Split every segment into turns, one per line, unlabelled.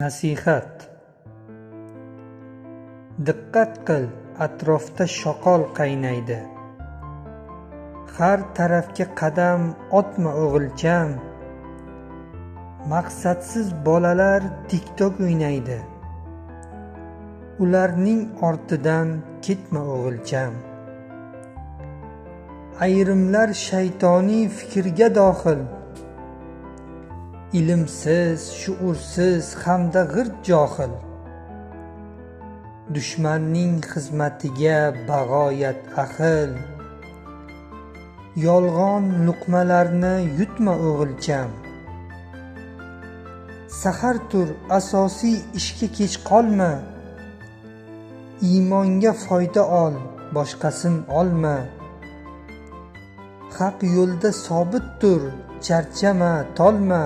Nasihat. Diqqat qil, atrofda shoqol qaynaydi. Har tarafga qadam otma o'g'ilcham. Maqsadsiz bolalar TikTok o'ynaydi. Ularning ortidan ketma o'g'ilcham. Ayrimlar shaytoniy fikrga dohil. Ilmsiz, shuursiz hamda g'irt johil. Dushmanning xizmatiga bag'oyat ahil. Yolg'on luqmalarni yutma o'g'ilcham. Sahar tur, asosiy ishga kech qolma. Iymonga foyda ol, boshqasin olma. Haq yo'lda sobit tur, charchama, tolma.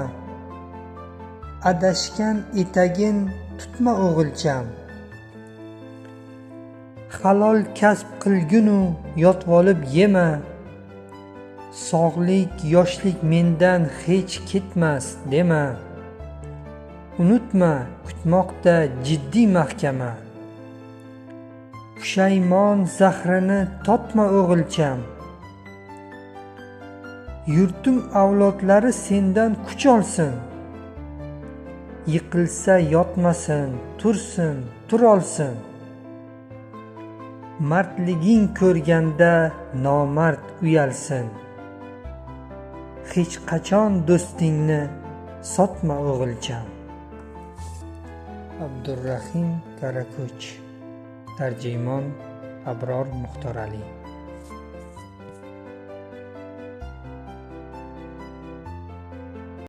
Adashgan etagin tutma o'g'ilcham. Halol kasb qilginu yotvolib yema. Sog'lik, yoshlik mendan hech ketmas dema. Unutma, kutmoqda jiddiy mahkama. Pushaymon zahrini totma o'g'ilcham. Yurtim avlodlari sendan kuch olsin. Yiqilsa yotmasin, tursin, turolsin. Mardliging ko'rganda nomard uyalsin. Hech qachon do'stingni sotma o'g'ilcham. Abdurrahim Karakoch. Tarjimon Abror Muxtorali.